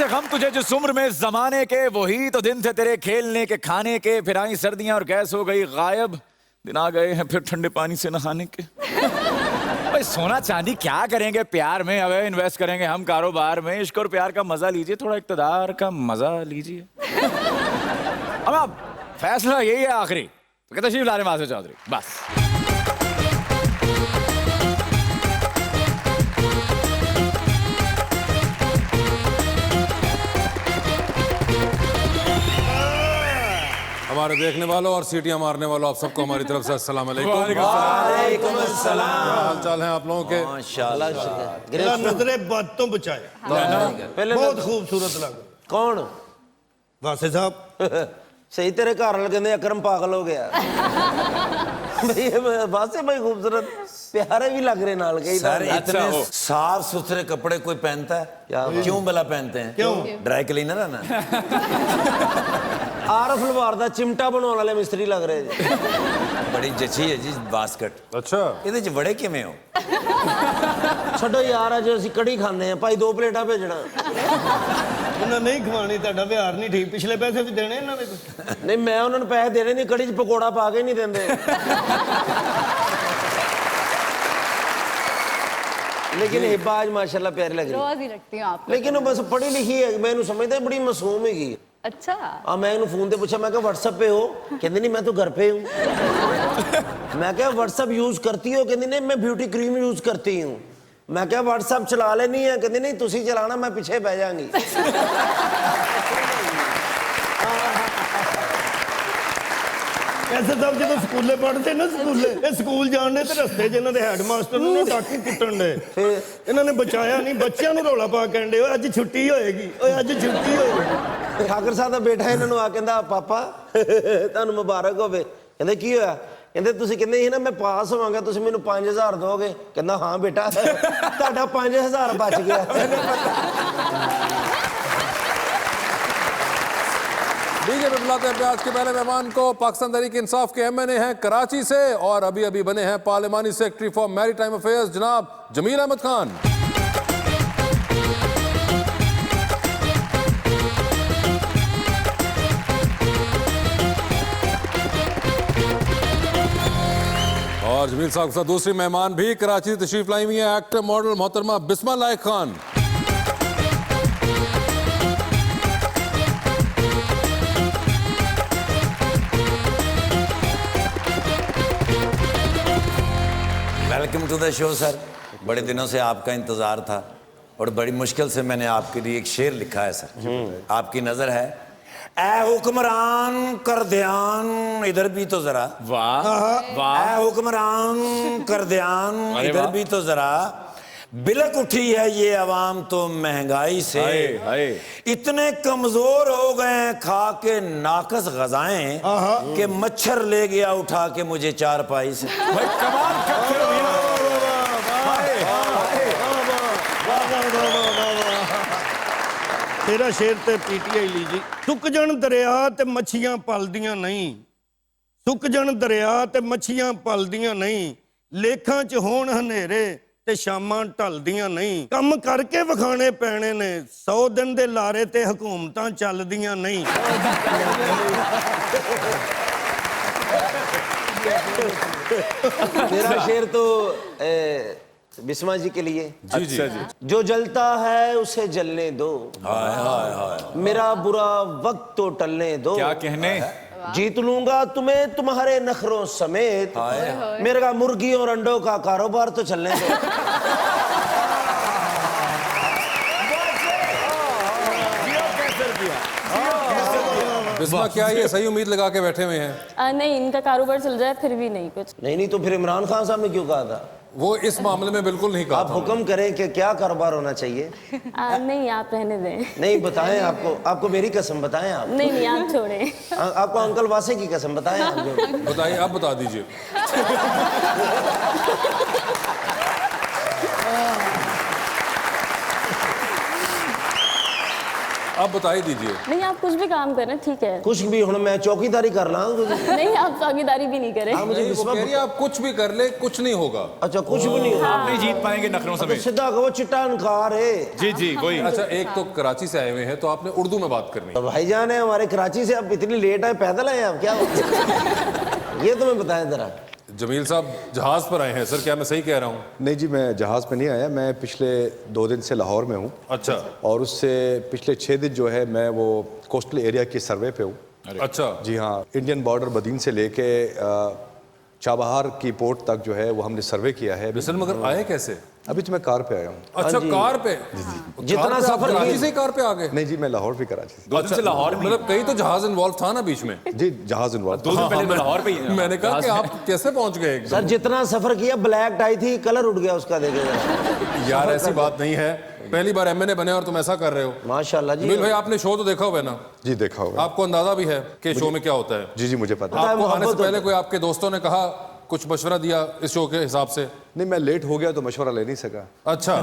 थे गम तुझे जिस उम्र में इस जमाने के, वही तो दिन थे तेरे खेलने के खाने के। फिर आई सर्दियां और गैस हो गई गायब, दिन आ गए हैं फिर ठंडे पानी से नहाने के। भाई सोना चांदी क्या करेंगे प्यार में, अब इन्वेस्ट करेंगे हम कारोबार में। इश्क और प्यार का मजा लीजिए, थोड़ा इक़्तिदार का मजा लीजिए। अब आप फैसला यही है आखिरी, तो कहते तशरीफ ला रहे माजिद चौधरी बस। हमारे देखने वालों और सीटियां मारने वालों आप सबको हमारी तरफ से अस्सलाम वालेकुम। वालेकुम अस्सलाम। हाल चाल है आप लोगों के? माशाल्लाह। नजरे बात तो बचाए, बहुत खूबसूरत लग। कौन? वासे साहब सही तेरे घर वाले कहते अकरम पागल हो गया। वासे भाई खूबसूरत प्यारे भी लग रहे नाल के। सर इतने साफ सुथरे कपड़े कोई पहनता है? क्यों भला पहनते हैं? क्यों? ड्राई क्लीनर है ना। आरफ लवार दा चिमटा बनाने वाले मिस्त्री लग रहे जी। बड़ी जची है जी बास्केट। अच्छा ਇਹਦੇ ਚ बड़े किमें हो? छो यार अज असी कड़ी खाने हैं भाई, 2 प्लेटा भेजना। ਇਹਨਾਂ ਨਹੀਂ ਖਵਾਣੀ, ਤੁਹਾਡਾ ਵਿਹਾਰ ਨਹੀਂ ਠੀਕ। ਪਿਛਲੇ ਪੈਸੇ ਵੀ ਦੇਣੇ ਇਹਨਾਂ ਦੇ ਕੋਈ? नहीं मैं उन्होंने पैसे देने नहीं, कड़ी च पकौड़ा पा के नहीं देंगे। लेकिन हिब्बा आज माशाल्लाह प्यारी लग रही रोज ही रखती हूँ आपको। लेकिन वो बस पढ़ी लिखी है, मैं इन्हू समझदा बड़ी मासूम हैगी। अच्छा मैं इन्हू फोन ते पूछा, मैं कहा व्हाट्सएप पे हो? कहंदी नहीं मैं तो घर पे हूँ। मैं क्या व्हाट्सएप यूज करती हो? कहंदी नहीं मैं ब्यूटी क्रीम यूज करती हूँ। मैं क्या व्हाट्सएप चला लेनी है? कहंदी नहीं तुसी चलाना, मैं पीछे बह जाऊंगी। ਐਸੇ ਸਾਹਿਬ ਜਦੋਂ ਸਕੂਲੇ ਪੜ੍ਹਦੇ ਨਾ, ਸਕੂਲੇ ਇਹ ਸਕੂਲ ਜਾਣਦੇ ਤੇ ਰਸਤੇ 'ਚ ਇਹਨਾਂ ਦੇ ਹੈਡਮਾਸਟਰ ਨੂੰ ਟਾਕੀ ਕੁੱਟਣ ਦੇ। ਇਹਨਾਂ ਨੇ ਬਚਾਇਆ ਨਹੀਂ, ਬੱਚਿਆਂ ਨੂੰ ਰੌਲਾ ਪਾ ਕਹਿੰਦੇ ਓਏ ਅੱਜ ਛੁੱਟੀ ਹੋਏਗੀ, ਓਏ ਅੱਜ ਛੁੱਟੀ ਹੋਏਗੀ। ਠਾਕਰ ਸਾਹਿਬ ਦਾ ਬੇਟਾ ਇਹਨਾਂ ਨੂੰ ਆ ਕਹਿੰਦਾ ਪਾਪਾ ਤੁਹਾਨੂੰ ਮੁਬਾਰਕ ਹੋਵੇ। ਕਹਿੰਦੇ ਕੀ ਹੋਇਆ? ਕਹਿੰਦੇ ਤੁਸੀਂ ਕਹਿੰਦੇ ਸੀ ਨਾ ਮੈਂ ਪਾਸ ਹੋਵਾਂਗਾ, ਤੁਸੀਂ ਮੈਨੂੰ 5000 ਦੋਗੇ। ਕਹਿੰਦਾ ਹਾਂ ਬੇਟਾ ਤੁਹਾਡਾ 5000 ਬਚ ਗਿਆ। डीजे पे बुलाते हैं आज के पहले मेहमान को। पाकिस्तान तहरीक इंसाफ के MNA हैं कराची से और अभी अभी बने हैं पार्लिमानी सेक्रेटरी फॉर मैरीटाइम अफेयर्स, जनाब जमील अहमद खान। और जमील साहब के साथ दूसरी मेहमान भी कराची से तशरीफ लाई हुई है, एक्टर मॉडल मोहतरमा Bisma Laiq Khan. Welcome to the show sir. बड़े दिनों से आपका इंतजार था और बड़ी मुश्किल से मैंने आपके लिए एक शेर लिखा है सर। आपकी नजर है, ऐ हुक्मरान कर ध्यान इधर भी तो जरा। वाह वाह। ऐ हुक्मरान कर ध्यान इधर भी तो जरा, बिलक उठी है ये अवाम तो महंगाई से। इतने कमजोर हो गए हैं खा के नाकस गजाएं कि मच्छर ले गया उठा के मुझे चारपाई से। भाई कमाल करते हो भैया। ਤੇਰਾ ਸ਼ੇਰ ਤੇ PTI ਲਈ ਜੀ। ਸੁੱਕ ਜਣ ਦਰਿਆ ਤੇ ਮੱਛੀਆਂ ਪਲਦੀਆਂ ਨਹੀਂ, ਸੁੱਕ ਜਣ ਦਰਿਆ ਤੇ ਮੱਛੀਆਂ ਪਲਦੀਆਂ ਨਹੀਂ, ਲੇਖਾਂ 'ਚ ਹੋਣ ਹਨੇਰੇ ਤੇ ਸ਼ਾਮਾਂ ਢਲਦੀਆਂ ਨਹੀਂ, ਕੰਮ ਕਰਕੇ ਵਿਖਾਣੇ ਪੈਣੇ ਨੇ, 100 ਦਿਨ ਦੇ ਲਾਰੇ ਤੇ ਹਕੂਮਤਾਂ ਚੱਲਦੀਆਂ ਨਹੀਂ। मेरा शेर तो बिस्मा जी के लिए। जी जी जी। जो जलता है उसे जलने दो, मेरा बुरा वक्त तो टलने दो, क्या कहने। जीत लूंगा तुम्हें तुम्हारे नखरों समेत, मेरे का मुर्गी और अंडों का कारोबार तो चलने दो। बिस्मा क्या ये सही उम्मीद लगा के बैठे हुए हैं? नहीं इनका कारोबार चल रहा है, फिर भी नहीं कुछ। नहीं तो फिर इमरान खान साहब ने क्यों कहा था? वो इस मामले में बिल्कुल नहीं कहा आप था। हुक्म करें कि क्या कारोबार होना चाहिए। नहीं आप रहने दें। नहीं बताएं, आपको मेरी कसम बताएं आप। नहीं नहीं आप छोड़ें। आपको अंकल वासे की कसम बताएं आप। बताइए, आप बता दीजिए। आप बता ही दीजिए। नहीं आप कुछ भी काम करें ठीक है। कुछ भी हूं मैं चौकीदारी कर रहा हूँ। नहीं आप चौकीदारी भी नहीं करें। मुझे नहीं, वो विश्वास- कह रही है आप कुछ भी कर ले कुछ नहीं होगा। अच्छा कुछ भी नहीं होगा। आप नहीं जीत पाएंगे नखरों तो समेत। सीधा कहो चिट्टा इनकार है। जी जी वही। अच्छा एक तो कराची से आए हुए हैं तो आपने उर्दू में बात करनी है। तो भाईजान है हमारे कराची से, आप इतनी लेट आए, पैदल आए आप क्या? ये तो मैं बताएं जरा। जमील साहब जहाज पर आए हैं सर, क्या मैं सही कह रहा हूँ? नहीं जी, मैं जहाज़ पे नहीं आया, मैं पिछले 2 दिन से लाहौर में हूँ। अच्छा और उससे पिछले 6 दिन जो है मैं वो कोस्टल एरिया की सर्वे पे हूँ। अच्छा जी हाँ, इंडियन बॉर्डर बदीन से लेके चाबहार की पोर्ट तक जो है वो हमने सर्वे किया है। सर मगर आए कैसे? अभी तो मैं कार पे आया हूँ। अच्छा कार पे? जितना कार पे आप सफर कराची किए- से ही कार पे आ गए? नहीं जी, मैं लाहौर भी कराची से। 2 दिन से लाहौर में। मतलब कहीं तो जहाज इन्वॉल्व था ना बीच में। जी जहाज़ इन्वॉल्व। 2 दिन पहले तो लाहौर पे ही हैं। मैंने कहा कि आप कैसे पहुंच गए एकदम? सर जितना सफर किया ब्लैक टाई थी, कलर उड़ गया उसका, देखे यार ऐसी बात नहीं है, पहली बार एमएनए बने और तुम ऐसा कर रहे हो। माशाल्लाह जी। जमील भाई आपने शो तो देखा हुआ है ना? जी देखा होगा। आपको अंदाजा भी है कि शो में क्या होता है? जी जी मुझे पता है। आपको आने से मोहब्बत पहले कोई आपके दोस्तों ने कहा, कुछ मशवरा दिया इस शो के हिसाब से? नहीं, मैं लेट हो गया तो मशवरा ले नहीं सका। अच्छा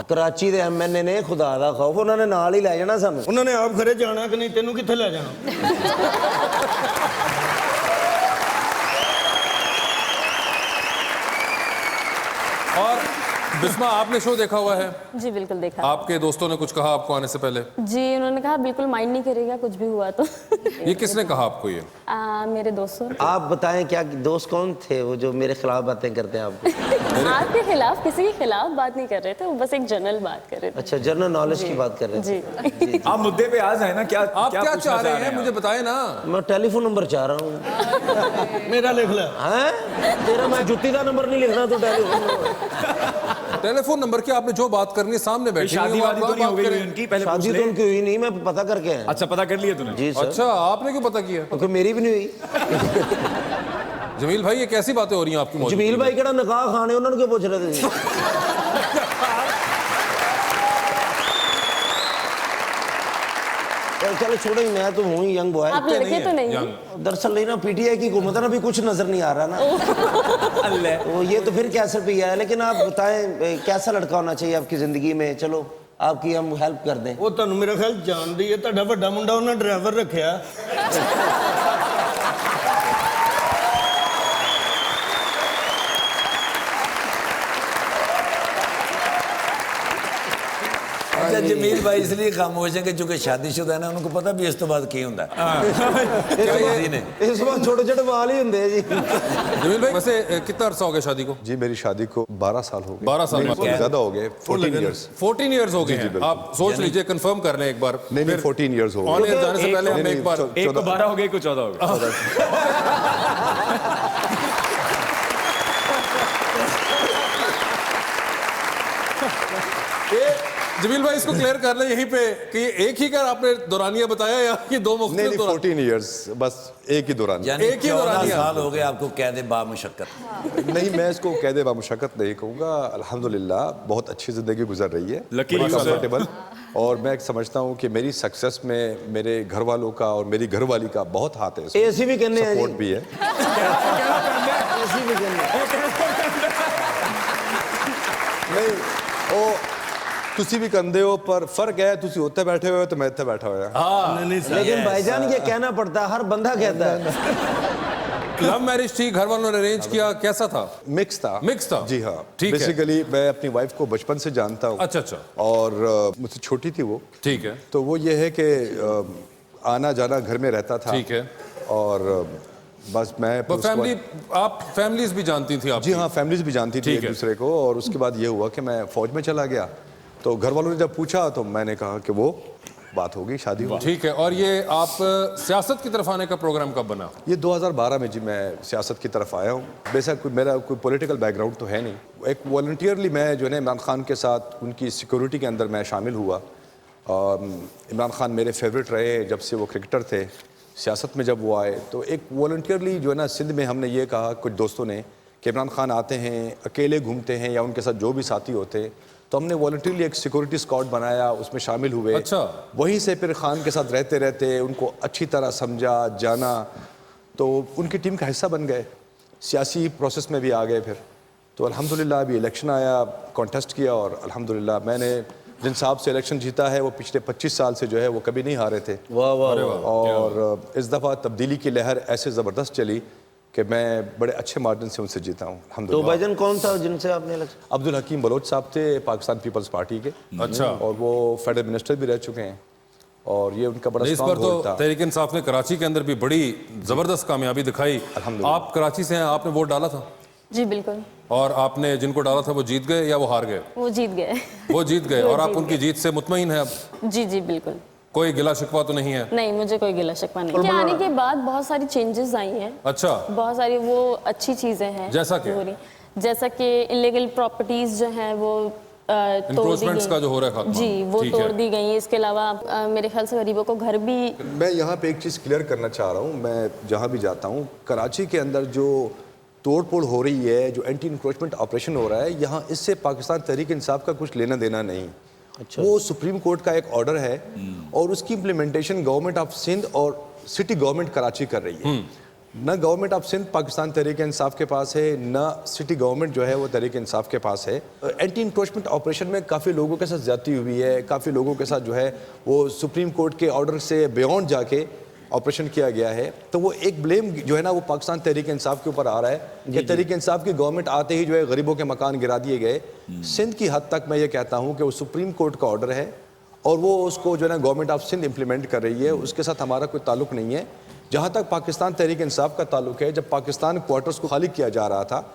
कराची ਦੇ ਐਮਐਨਏ ਨੇ ਖੁਦਾ ਦਾ ਖੌਫ, ਉਹਨਾਂ ਨੇ ਨਾਲ ਹੀ ਲੈ ਜਾਣਾ ਸਾਨੂੰ। ਉਹਨਾਂ ਨੇ ਆਪ ਘਰੇ ਜਾਣਾ ਕਿ ਨਹੀਂ, ਤੈਨੂੰ ਕਿੱਥੇ ਲੈ ਜਾਣਾ? और बिस्मा आपने शो देखा हुआ है, जी बिल्कुल देखा। आपके दोस्तों ने कुछ कहा आपको आने से पहले? जी उन्होंने कहा बिल्कुल माइंड नहीं करेगा कुछ भी हुआ तो। ये किसने कहा आपको ये? मेरे दोस्तों ने। आप बताएं क्या दोस्त कौन थे वो जो मेरे खिलाफ बातें करते हैं आपको? आपके खिलाफ किसी के खिलाफ बात नहीं कर रहे थे, वो बस एक जनरल बात कर रहे थे। अच्छा जनरल नॉलेज की बात कर रहे थे। जी आप मुद्दे पे आ जाए ना। क्या आप क्या पूछना चाह रहे हैं मुझे बताएं ना। मैं टेलीफोन नंबर चाह रहा हूँ। ਮੇਰਾ ਲਿਖ ਲੈ। हैं तेरा मैं जुत्ती का नंबर नहीं लिखना तो टेलीफोन नंबर। टेलीफोन नंबर की आपने जो बात करनी है सामने बैठी हुई शादी हो, वादी आप तो नहीं हो बात गई करें। उनकी? पहले पूछ शादी ले। तो उनकी हुई नहीं, मैं पता करके आया। अच्छा पता कर लिया तूने? जी सर। अच्छा आपने क्यों पता किया? क्योंकि मेरी भी नहीं हुई। जमील भाई ये कैसी बातें हो रही हैं आपकी मौजूदगी जमील में? भाई केड़ा निकाह खाने उन्होंने क्यों पूछ रहे थे? चलो छोड़ो, मैं तो हूँ ही यंग बॉय। आप लड़के तो नहीं हैं। दरअसल नहीं ना, पीटीआई की हुकूमत है ना, अभी कुछ नजर नहीं आ रहा ना। तो ये तो फिर कैसे भी है। लेकिन आप बताएं कैसा लड़का होना चाहिए आपकी जिंदगी में? चलो आपकी हम हेल्प कर दें। ਉਹ ਤੁਹਾਨੂੰ ਮੇਰਾ ਖਿਆਲ ਜਾਣਦੀ ਹੈ, ਤੁਹਾਡਾ ਵੱਡਾ ਮੁੰਡਾ ਉਹਨਾਂ ਡਰਾਈਵਰ ਰੱਖਿਆ। अच्छा जमील भाई इसलिए खामोश है कि चूंकि शादीशुदा है ना, उनको पता भी इस तो बाद की होता है। इस बार छोटे छोटे बाल ही होंगे जी। जमील भाई वैसे कितना अरसा हो गया शादी को? जी मेरी शादी को 12 साल हो गए। 12 साल नहीं, बाद। ज़्यादा हो गए, 14 ईयर्स। 14 ईयर्स हो गए हैं। बिल्कुल। आप सोच लीजिए, कंफर्म कर लें एक बार। नहीं नहीं 14 ईयर्स हो ऑन गए। एयर जाने से पहले हम नहीं, एक बार नहीं, एक को 12 हो गए, एक को 14 हो गए। जमील भाई इसको क्लियर कर ले यहीं पे कि ये एक ही का आपने दौरानिया बताया या कि दो नहीं मुख्तलिफ नहीं दौरान? 14 ईयर्स, बस एक ही दौरान। यानी एक ही 14 दौरानिया। साल हो गए आपको कैद बामुशक्कत। नहीं, मैं इसको कैद बामुशक्कत नहीं कहूँगा। अल्हम्दुलिल्लाह बहुत अच्छी ज़िंदगी गुजर रही है, Lucky बड़ी you, sir. कंफर्टेबल। और मैं समझता हूँ कि मेरी सक्सेस में मेरे घर वालों का और मेरी घरवाली का बहुत हाथ है, एसी भी कहने हैं सपोर्ट जी। भी है। एसी भी कहने नहीं ओ तुसी भी कंधे हो, पर फर्क है तुसी उत्ते बैठे हुए हो तो मैं इत्ते बैठा हुआ। लेकिन भाईजान ये कहना पड़ता है, हर बंदा कहता है। लव मैरिज थी, घर वालों ने अरेंज किया, कैसा था? मिक्स था। मिक्स था? जी हाँ। ठीक है। बेसिकली मैं अपनी वाइफ को बचपन से जानता हूँ। अच्छा अच्छा और मुझसे छोटी थी वो। ठीक है तो वो ये है कि आना जाना घर में रहता था। ठीक है। और बस मैं तो उसके फैमिली, बाद- आप फैमिलीज भी जानती थी आप? जी हाँ, फैमिलीज भी जानती थी ठीक एक है। दूसरे को। और उसके बाद ये हुआ कि मैं फौज में चला गया, तो घर वालों ने जब पूछा तो मैंने कहा कि वो बात होगी, शादी होगी। ठीक है। और ये आप सियासत की तरफ आने का प्रोग्राम कब बना? ये 2012 में जी मैं सियासत की तरफ आया हूँ। बेशक मेरा कोई पॉलिटिकल बैकग्राउंड तो है नहीं। एक वॉलंटियरली मैं जो है इमरान खान के साथ उनकी सिक्योरिटी के अंदर मैं शामिल हुआ। इमरान खान मेरे फेवरेट रहे जब से वो क्रिकेटर थे। सियासत में जब वो आए तो एक वॉलंटियरली जो है ना, सिंध में हमने ये कहा कुछ दोस्तों ने कि इमरान खान आते हैं, अकेले घूमते हैं या उनके साथ जो भी साथी होते हैं, तो हमने वॉलंटियरली एक सिक्योरिटी स्क्वाड बनाया, उसमें शामिल हुए। अच्छा। वहीं से फिर खान के साथ रहते रहते उनको अच्छी तरह समझा, जाना, तो उनकी टीम का हिस्सा बन गए। सियासी प्रोसेस में भी आ गए फिर। तो अल्हम्दुलिल्लाह अभी इलेक्शन आया, कॉन्टेस्ट किया और अल्हम्दुलिल्लाह मैंने जिन साहब से इलेक्शन जीता है वो पिछले 25 साल से जो है वो कभी नहीं हारे थे। वाह वाह वाह। और इस दफ़ा तब्दीली की लहर ऐसे ज़बरदस्त चली कि मैं बड़े अच्छे मार्जिन से उनसे जीता हूँ तो अल्हम्दुलिल्लाह। भाईजान कौन था जिनसे आपने इलेक्शन? अब्दुल हकीम बलोच साहब थे, पाकिस्तान पीपल्स पार्टी के। अच्छा। और वो फेडरल मिनिस्टर भी रह चुके हैं और ये उनका बड़ा इस पर स्ट्रॉन्ग तो होल्ड था। तहरीक इंसाफ ने कराची के अंदर भी बड़ी जबरदस्त कामयाबी दिखाई। अल्हम्दुलिल्लाह। आप कराची से हैं, आपने वोट डाला था जी बिल्कुल। और आपने जिनको डाला था वो जीत गए या वो हार गए? वो जीत गए। वो जीत गए वो और आप जीत उनकी जीत से मुतमईन हैं अब? जी जी बिल्कुल। कोई गिला शिकवा तो नहीं है? नहीं, मुझे कोई गिला शिकवा नहीं। इनके आने के बाद बहुत सारी चेंजेस आई हैं। अच्छा। बहुत सारी वो अच्छी चीजें हैं। जैसा कि? हो रही। जैसा कि इलीगल प्रॉपर्टीज जो हैं वो तोड़ दी Encroachments का जो हो रहा है खात्मा। जी, वो ठीक तोड़ है। दी गई। इसके अलावा मेरे ख्याल से गरीबों को घर भी। मैं यहाँ पे एक चीज़ क्लियर करना चाह रहा हूँ, मैं जहाँ भी जाता हूँ कराची के अंदर जो तोड़ फोड़ हो रही है, जो एंटी इंक्रोचमेंट ऑपरेशन हो रहा है, यहाँ इससे पाकिस्तान तहरीक इंसाफ का कुछ लेना देना नहीं। अच्छा। वो सुप्रीम कोर्ट का एक ऑर्डर है और उसकी इम्प्लीमेंटेशन गवर्नमेंट ऑफ सिंध और सिटी गवर्नमेंट कराची कर रही है। न गवर्नमेंट ऑफ सिंध पाकिस्तान तहरीक इंसाफ के पास है, न सिटी गवर्नमेंट जो है वो तहरीक इंसाफ के पास है। एंटी इंक्रोचमेंट ऑपरेशन में काफ़ी लोगों के साथ ज्यादती हुई है, काफ़ी लोगों के साथ जो है वो सुप्रीम कोर्ट के ऑर्डर से बियॉन्ड जाके ऑपरेशन किया गया है। तो वो एक ब्लेम जो है ना वो पाकिस्तान तहरीक इंसाफ के ऊपर आ रहा है कि तहरीक इंसाफ की गवर्नमेंट आते ही जो है गरीबों के मकान गिरा दिए गए। सिंध की हद तक मैं ये कहता हूँ कि वो सुप्रीम कोर्ट का ऑर्डर है और वो उसको जो है ना गवर्नमेंट ऑफ सिंध इम्प्लीमेंट कर रही है, उसके साथ हमारा कोई ताल्लुक नहीं है। जहाँ तक पाकिस्तान तहरीक इंसाफ का ताल्लुक है, जब पाकिस्तान क्वार्टर्स को खाली किया जा रहा था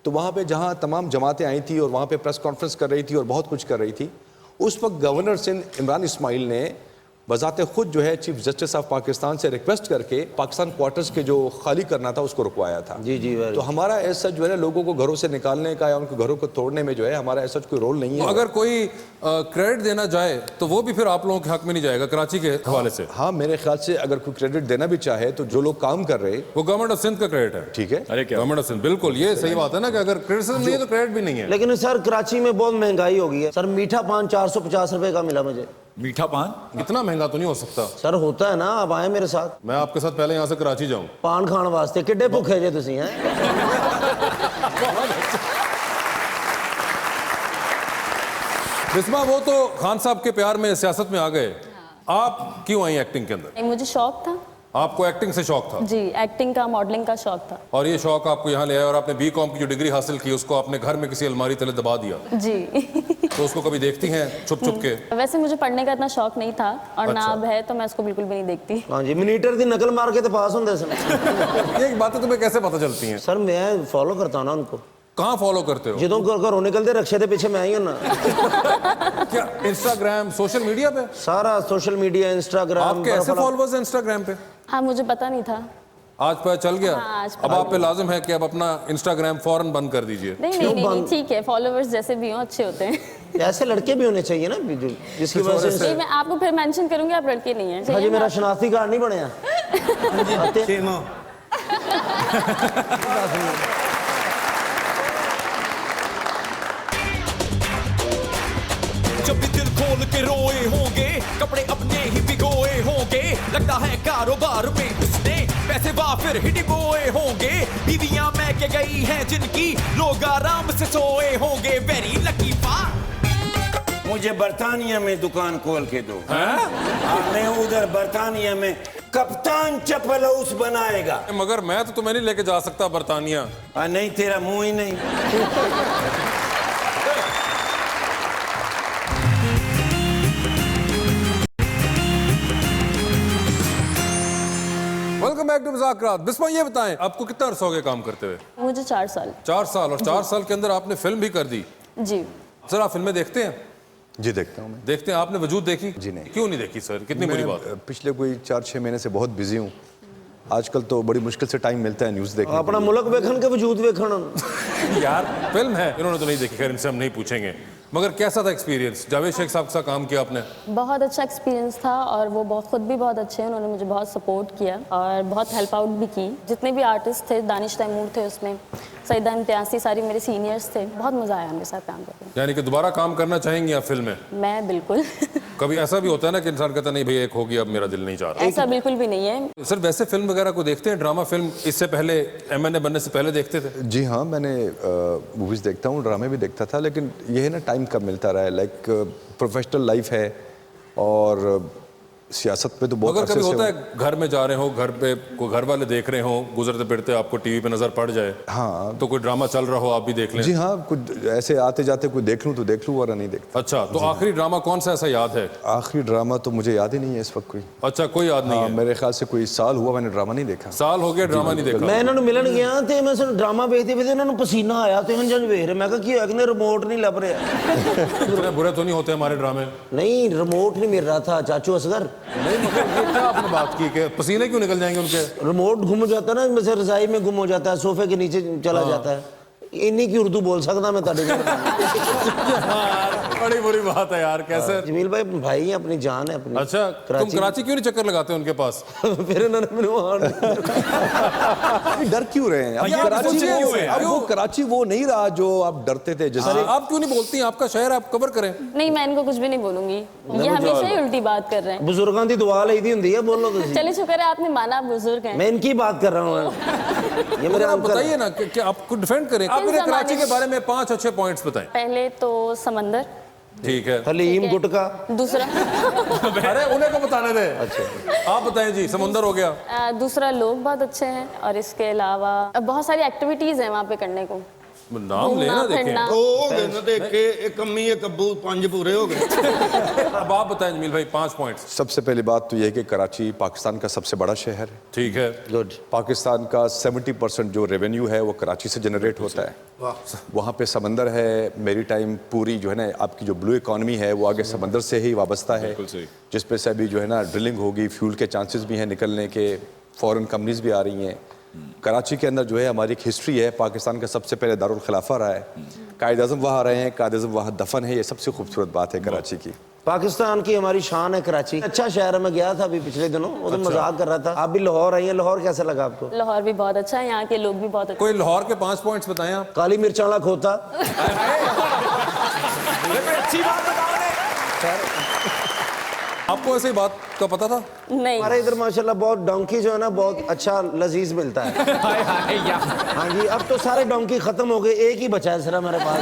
तो वहाँ पे जहाँ तमाम जमातें आई थी और वहाँ पे प्रेस कॉन्फ्रेंस कर रही थी और बहुत कुछ कर रही थी, उस वक्त गवर्नर सिंध इमरान इस्माइल ने बजाते खुद जो है चीफ जस्टिस ऑफ पाकिस्तान से रिक्वेस्ट करके पाकिस्तान क्वार्टर्स के जो खाली करना था उसको रुकवाया था। जी जी। तो हमारा ऐसा जो है ना लोगों को घरों से निकालने का या उनके घरों को तोड़ने में जो है हमारा ऐसा कोई रोल नहीं है। अगर कोई क्रेडिट देना चाहे तो वो भी फिर आप लोगों के हक में नहीं जाएगा कराची के हवाले से? हाँ, मेरे ख्याल से अगर कोई क्रेडिट देना भी चाहे तो जो लोग काम कर रहे, वो गवर्नमेंट ऑफ सिंध का क्रेडिट है। ठीक है, अरे क्या गवर्नमेंट ऑफ सिंध, बिल्कुल ये सही बात है ना कि अगर क्रिटिसिज्म नहीं है तो क्रेडिट भी नहीं है। लेकिन सर कराची में बहुत महंगाई हो गई है सर। मीठा पान 450 रुपए का मिला मुझे। मीठा पान इतना महंगा तो नहीं हो सकता। सर होता है ना, आप आए मेरे साथ। मैं आपके साथ पहले यहाँ से कराची जाऊँ। पान खान वास्ते किड्डे भुखे जे तुसी हैं। बिस्मा, वो तो खान साहब के प्यार में सियासत में आ गए, आप क्यों आई एक्टिंग के अंदर? मुझे शौक था। आपको एक्टिंग से शौक था? जी, एक्टिंग का, मॉडलिंग का शौक था। और ये शौक आपको यहाँ ले आया और आपने बीकॉम की जो डिग्री हासिल की उसको आपने घर में किसी अलमारी तले दबा दिया। जी। तो उसको कभी देखती हैं छुप छुप के? वैसे मुझे पढ़ने का इतना शौक नहीं था और ना अच्छा। अब है, तो मैं उसको बिल्कुल भी नहीं देखती। हाँ जी, मिनीटर की नकल मार के तो पास होंगे सर। ये बातें तुम्हें कैसे पता चलती हैं? सर मैं फॉलो करता हूँ ना उनको। कहाँ फॉलो करते हो? जो घरों निकलते रक्शे के पीछे मैं आई हूँ ना। क्या इंस्टाग्राम, सोशल मीडिया पे? सारा सोशल मीडिया, इंस्टाग्राम। आपके ऐसे फॉलोअर्स हैं इंस्टाग्राम पे? हाँ, मुझे पता नहीं था। आज पता चल गया? हाँ, आज अब आप पे लाजिम है कि अब अपना इंस्टाग्राम फौरन बंद कर दीजिए। नहीं नहीं नहीं, ठीक है, फॉलोअर्स जैसे भी हों अच्छे होते हैं। ऐसे लड़के भी होने चाहिए ना जिसकी वजह से। नहीं, मैं आपको फिर मेंशन करूंगी, आप लड़के नहीं हैं। हाँ जी, मेरा शनाख्ती कार्ड नहीं बनया। जब भी दिल खोल के रोए होंगे, कपड़े अपने ही भिगोए होंगे, लगता है कारोबार में उसने पैसे फिर हिट बोए होंगे, बीवियां महके गई हैं जिनकी, लोग आराम से सोए होंगे। वेरी लकी पा। मुझे बर्तानिया में दुकान खोल के दो। मैं उधर बर्तानिया में कप्तान चप्पल हाउस बनाएगा। मगर मैं तो तुम्हें नहीं लेके जा सकता बर्तानिया। नहीं, तेरा मुंह ही नहीं। Welcome back to Muzakraat. Bisma, ये बताएं आपको कितना अर्सा हो गया काम करते हुए? मुझे 4 साल। 4 साल। और 4 साल के अंदर आपने फिल्म भी कर दी। जी। सर, आप फिल्में देखते हैं? जी देखता हूँ मैं। देखते हैं। आपने वजूद देखी? जी नहीं। क्यों नहीं देखी सर? कितनी बुरी बात है। पिछले कोई 4-6 महीने से बहुत बिजी हूँ। आजकल तो बड़ी मुश्किल से टाइम मिलता है न्यूज़ देखने के अपना लिए। मुल्क वेखन के वजूद वेखन। यार फिल्म है, इन्होंने तो नहीं देखी, खैर इनसे हम नहीं पूछेंगे। मगर कैसा था एक्सपीरियंस? जावेद शेख साहब के साथ काम किया आपने? बहुत अच्छा एक्सपीरियंस था और वो खुद भी बहुत अच्छे हैं। उन्होंने मुझे बहुत सपोर्ट किया और बहुत हेल्प आउट भी की। जितने भी आर्टिस्ट थे, दानिश तैमूर थे उसमें, सईदा इम्तियाज़ी, सारी मेरे सीनियर्स थे। बहुत मज़ा आया मेरे साथ काम करके। यानी कि दोबारा काम करना चाहेंगी आप फिल्म में? मैं बिल्कुल। कभी ऐसा भी होता है ना कि इंसान कहता नहीं भैया एक होगी, अब मेरा दिल नहीं चाह रहा। ऐसा बिल्कुल भी नहीं है। सर, वैसे फिल्म वगैरह को देखते हैं? ड्रामा फिल्म इससे पहले MNA बनने से पहले देखते थे? जी हाँ, मैंने मूवीज़ देखता हूँ, ड्रामे भी देखता था, लेकिन ये है ना टाइम टाइम कब मिलता रहा है, लाइक प्रोफेशनल लाइफ है और सियासत पे तो बहुत अगर अरसे कभी से होता है घर में जा रहे हो, घर पे कोई घर वाले देख रहे हो, गुजरते फिरते आपको टीवी पे नजर पड़ जाए, हाँ तो कोई ड्रामा चल रहा हो आप भी देख लें। जी हाँ, कुछ ऐसे आते जाते कोई देख लूँ तो देख लूँ वरना नहीं देखता। अच्छा, तो आखिरी ड्रामा कौन सा ऐसा याद है? आखिरी ड्रामा तो मुझे याद ही नहीं है इस वक्त कोई। अच्छा, कोई याद नहीं हाँ, है? मेरे ख्याल से कोई साल हुआ मैंने ड्रामा नहीं देखा। साल हो गया ड्रामा नहीं देखा। मैं इन्होंने मिलन गया ਤੇ ਮੈਂ ਸਿਰ ਡਰਾਮਾ ਵੇਖਦੇ ਵੇਖਦੇ ਇਹਨਾਂ ਨੂੰ ਪਸੀਨਾ ਆਇਆ ਤੇ ਹੰਝਣ ਵੇਖ ਰਹੇ ਮੈਂ ਕਿਹਾ ਕੀ ਹੋਇਆ ਕਹਿੰਦੇ ਰਿਮੋਟ ਨਹੀਂ ਲੱਭ ਰਿਹਾ इतने बुरे तो नहीं होते हमारे ड्रामे। नहीं रिमोट नहीं मिल रहा था चाचू असगर नहीं मगर ये क्या आपने बात की कि पसीने क्यों निकल जाएंगे उनके? रिमोट गुम हो जाता है ना, जैसे रजाई में गुम हो जाता है, सोफे के नीचे चला जाता है। इन्हीं की उर्दू बोल सकता मैं ताड़ी बड़ी बुरी बात है यार, कैसे? जमील भाई भाई है, अपनी जान है अपनी। अच्छा, तुम कराची क्यों नहीं चक्कर लगाते उनके पास? फिर इन्होंने मेरे वहाँ अभी डर क्यों रहे हैं? अब ये कराची सोचिए वो, क्यों है? अब वो कराची वो नहीं रहा जो आप डरते थे जैसे। आप क्यों नहीं बोलती? आपका शहर आप कवर करें। नहीं, मैं इनको कुछ भी नहीं बोलूंगी, ये हमेशा ही उल्टी बात कर रहे हैं। बुजुर्गों की दुआ लईदी हुंदी है, बोलो तुसी। चलिए शुक्र है आपने माना, आप बुजुर्ग हैं। मैं इनकी बात कर रहा हूँ। ये मेरे आप अंकल बताइए ना कि आपको डिफेंड करें। आप मेरे कराची के बारे में 5 अच्छे पॉइंट्स बताएं। पहले तो समंदर, ठीक है। हलीम गुटका। दूसरा अरे उन्हें को बताने दे। अच्छा, आप बताएं जी। समुंदर हो गया। दूसरा लोग बहुत अच्छे हैं, और इसके अलावा बहुत सारी एक्टिविटीज हैं वहाँ पे करने को। नाम लेना देखें। फिरना। हो गए ना देखे, एक कम्मी एक कब्बू 5 पूरे हो गए। अब आप बताएं जमील भाई 5 पॉइंट्स। सबसे पहली बात तो यह है कि कराची पाकिस्तान का सबसे बड़ा शहर है। ठीक है। गुड। पाकिस्तान का 70% जो रेवेन्यू है वो कराची से जनरेट होता है। वहाँ पे समंदर है, मेरी टाइम पूरी जो है ना आपकी जो ब्लू इकॉनमी है वो आगे समंदर से ही वाबस्ता है, जिस पे से अभी जो है ना ड्रिलिंग होगी, फ्यूल के चांसेस भी हैं निकलने के, फॉरेन कंपनीज भी आ रही हैं। कराची के अंदर जो है हमारी एक हिस्ट्री है, पाकिस्तान का सबसे पहले दारुल खिलाफा रहा है, कायद आज़म वहाँ रहे हैं, कायद आज़म वहाँ दफन है। ये सबसे खूबसूरत बात है कराची की। पाकिस्तान की हमारी शान है कराची। अच्छा शहर है, मैं गया था अभी पिछले दिनों, वो तो मजाक कर रहा था। आप भी लाहौर आई हैं, लाहौर कैसा लगा आपको? लाहौर भी बहुत अच्छा है, यहाँ के लोग भी बहुत अच्छे। कोई लाहौर के 5 पॉइंट्स बताएं आप। काली मिर्च वाला खोता। अच्छी बात बताओ। आपको ऐसी बात का पता था? नहीं, हमारे इधर माशाल्लाह बहुत डोंकी जो है ना बहुत अच्छा लजीज मिलता है। हाय हाय यार। हाँ जी, अब तो सारे डोंकी खत्म हो गए, एक ही बचा है सिर्फ मेरे पास।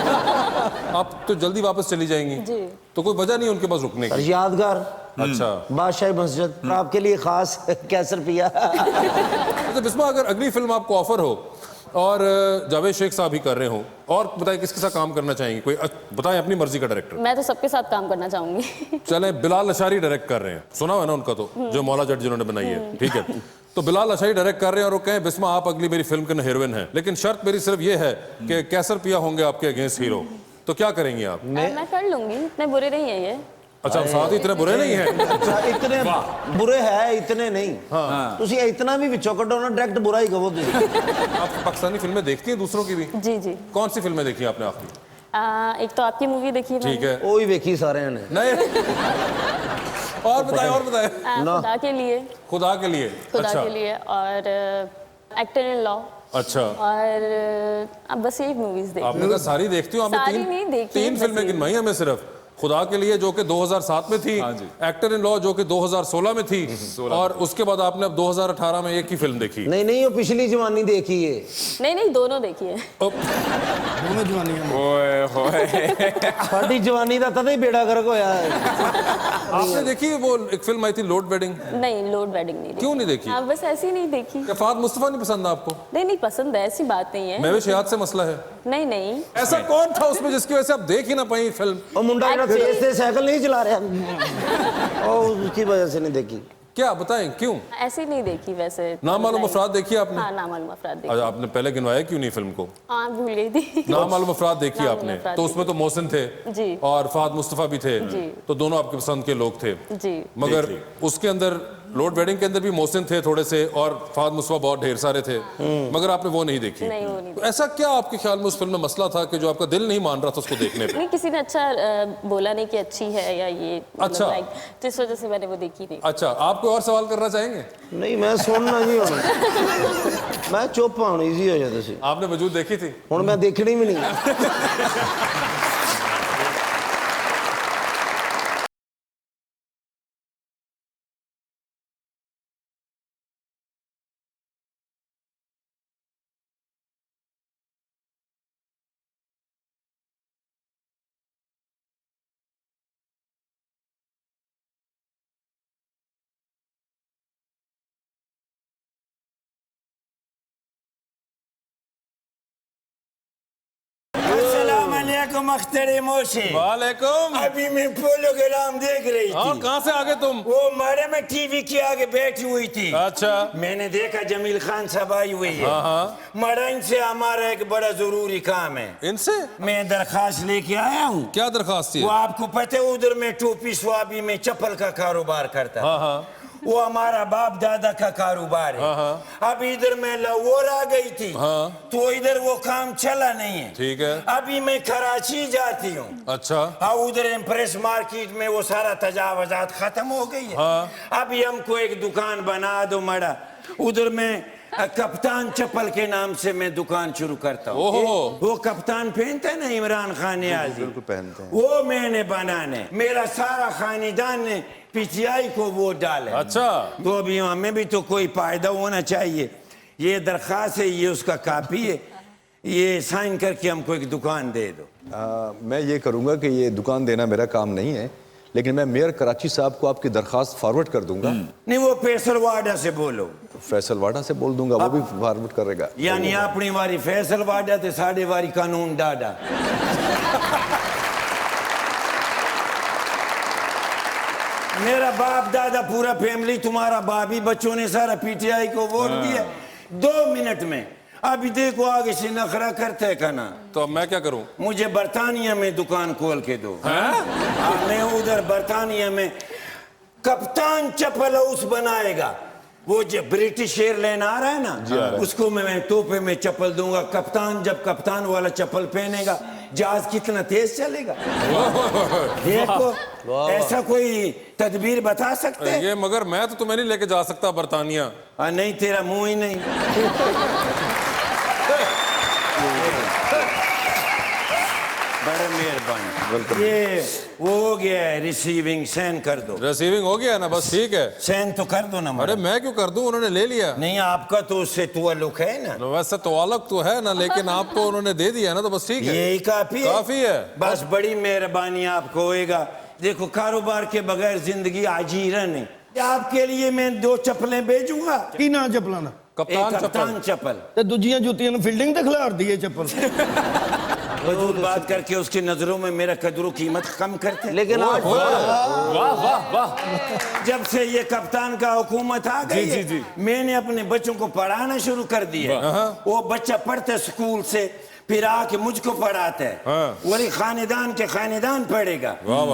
आप तो जल्दी वापस चली जाएंगी जी। तो कोई वजह नहीं उनके पास रुकने और की। यादगार अच्छा, बादशाही मस्जिद आपके लिए खास कैसर पिया। तो बिस्मा अगर अगली फिल्म आपको ऑफर हो और जावेद शेख साहब ही कर रहे हो, और बताएं किसके साथ काम करना चाहेंगे? कोई बताएं अपनी मर्जी का डायरेक्टर। मैं तो सबके साथ काम करना चाहूंगी। चले, बिलाल अशारी डायरेक्ट कर रहे हैं, सुना हुआ है ना उनका, तो जो मौला जट जिन्होंने बनाई है। ठीक है, तो बिलाल अशारी डायरेक्ट कर रहे हैं और वो कहें बिस्मा आप अगली मेरी फिल्म के हीरोइन हैं, लेकिन शर्त मेरी सिर्फ ये है कि कैसर पिया होंगे आपके अगेंस्ट हीरो, तो क्या करेंगे आप? मैं कर लूंगी, इतने बुरे नहीं है ये। अच्छा, हम साथ ही इतने बुरे नहीं हैं। अच्छा, इतने बुरे है इतने नहीं। हाँ। तुसी इतना भी विचों कटो ना, डायरेक्ट बुरा ही कहो तुसी। आप पाकिस्तानी फिल्में देखती हैं दूसरों की भी? जी जी। कौन सी फिल्में देखी आपने आखिरी? एक तो आपकी मूवी देखी ठीक है। वो ही देखी सारे ने। नहीं, और बताएं और बताएं। खुदा के लिए। खुदा के लिए। खुदा अच्छा के लिए, और एक्टर इन लॉ, अच्छा। और अब बस यही मूवीज देखी। आपने कहा सारी देखती हूँ? सारी नहीं देखी, 3 बस फिल्में ये। गिनवाई हमें सिर्फ। खुदा के लिए जो कि 2007 में थी, एक्टर इन लॉ जो कि 2016 में थी, और उसके बाद आपने अब 2018 में एक ही फिल्म देखी। नहीं नहीं, वो पिछली जवानी देखी है। नहीं नहीं, दोनों देखी है। दोनों जवानियां। ओए होए। साडी जवानी का तद ही बेड़ा गर्क होया है। आपने देखी वो एक फिल्म आई थी लोड वेडिंग? नहीं, लोड वेडिंग नहीं देखी। क्यों नहीं देखी? हाँ, बस ऐसी नहीं देखी। क्या फाद मुस्तफा नहीं पसंद आपको? नहीं नहीं, पसंद है, ऐसी बात नहीं है। महविश हयात से मसला है? नहीं नहीं। ऐसा कौन था उसमें जिसकी वजह से आप देख ही ना पाई फिल्म? वो मुंडा जो तेज से साइकिल नहीं चला रहा, और उसकी वजह से नहीं देखी। क्या बताएं क्यों? ऐसी नहीं देखी वैसे। नामालूम अफराद देखी आपने? हाँ, नामालूम अफराद देखी। अच्छा, आपने पहले गिनवाया क्यों नहीं फिल्म को? हाँ, भूल गई थी। नामालूम अफराद देखी नामालूम आपने, अफराद तो उसमें तो मोहसिन थे जी। और फहद मुस्तफा भी थे, जी। तो दोनों आपके पसंद के लोग थे। जी। मगर उसके अंदर लोड वेडिंग के अंदर भी मोहसिन थे थोड़े से, और फहद मुस्तफा बहुत ढेर सारे थे, मगर आपने वो नहीं देखी। नहीं, वो नहीं तो ऐसा क्या आपके ख्याल में उस फिल्म में मसला था कि जो आपका दिल नहीं मान रहा था उसको देखने पे? नहीं, किसी ने अच्छा बोला नहीं कि अच्छी है या ये, अच्छा। लाइक जिस वजह से मैंने वो देखी नहीं। अच्छा, आप कोई और सवाल करना चाहेंगे? नहीं, मैं सुनना जी हूँ। मैं चुप हूँ, इजी हो जाए तुसी। आपने वजूद देखी थी? हुण मैं देखनी भी नहीं। वालेकुम अख्तर मोशे। वालेकुम। अभी मैं प्रोग्राम देख रही और थी। कहाँ से आ गए तुम? वो मारे में टीवी के आगे बैठी हुई थी। अच्छा। मैंने देखा जमील खान साहब आई हुई है। हाँ। मरा इनसे हमारा एक बड़ा जरूरी काम है। इनसे मैं दरखास्त लेके आया हूँ। क्या दरखास्त थी? वो आपको पता है उधर में टोपी स्वाबी में चप्पल का कारोबार करता है। हाँ हाँ। वो हमारा बाप दादा का कारोबार है। अब इधर में लाहौर आ गई थी। तो इधर वो काम चला नहीं है। ठीक है। अभी मैं कराची जाती हूँ। अच्छा। हाँ, उधर इम्प्रेस मार्केट में वो सारा तजावजात खत्म हो गई है। अभी हमको एक दुकान बना दो मड़ा, उधर में कप्तान चप्पल के नाम से मैं दुकान शुरू करता हूँ। वो कप्तान पहनते हैं ना इमरान खान याजी, बिल्कुल पहनते हैं। वो मैंने बनाने, मेरा सारा खानदान ने पीटीआई को वोट डाले। अच्छा। तो अभी हमें भी तो कोई फायदा होना चाहिए। ये दरखास्त है, ये उसका कापी है, ये साइन करके हमको एक दुकान दे दो। मैं ये करूँगा कि ये दुकान देना मेरा काम नहीं है, लेकिन मैं मेयर कराची साहब को आपकी दरखास्त फॉरवर्ड कर दूंगा। नहीं, वो फैसल वाडा से बोलो। फैसल वाडा से बोल दूंगा, वो भी फॉरवर्ड करेगा। यानी अपनी वारी फैसल वाडा ते साढ़े वारी कानून डाडा। मेरा बाप दादा पूरा फैमिली, तुम्हारा भाभी बच्चों ने सारा पीटीआई को वोट दिया 2 मिनट में। अभी देखो आगे से नखरा करते है खाना। तो अब मैं क्या करूं? मुझे बर्तानिया में दुकान खोल के दो। मैं उधर बर्तानिया में कप्तान चप्पल हाउस बनाएगा। वो जो ब्रिटिश एयरलाइन आ रहा है ना, उसको मैं तोहफे में चप्पल दूंगा। कप्तान जब कप्तान वाला चप्पल पहनेगा, जहाज कितना तेज चलेगा। देखो, ऐसा कोई तदबीर बता सकते हैं? ये मगर मैं तो तुम्हें नहीं लेके जा सकता बर्तानिया। नहीं, तेरा मुंह ही नहीं। बड़ा मेहरबानी। ये वो हो गया है, रिसीविंग सेंड कर दो। रिसीविंग हो गया ना, बस ठीक है। सेंड तो कर दो ना। अरे मैं क्यों कर दूं, उन्होंने ले लिया। नहीं, आपका तो उससे ताल्लुक है ना। वैसे तो अलग तो है ना, लेकिन आपको उन्होंने दे दिया ना, तो बस ठीक है। यही काफी है। काफी है। बस बड़ी मेहरबानी आपको होएगा। देखो, कारोबार के बगैर जिंदगी आजीरन है। आपके लिए मैं 2 चप्पलें भेजूंगा। की ना चप्पलां दा? कप्तान चप्पल। ते दूजियां जुत्तियां नूं फील्डिंग ते खिलार दी है चप्पल। वजूद बात करके उसकी नजरों में मेरा कदर कीमत कम करते। लेकिन आज वाह वाह वाह। जब से ये कप्तान का हुकूमत आ गई है, मैंने अपने बच्चों को पढ़ाना शुरू कर दिया। वो बच्चा पढ़ते स्कूल से, फिर आके मुझको पढ़ाते है। वही खानदान के खानदान पढ़ेगा।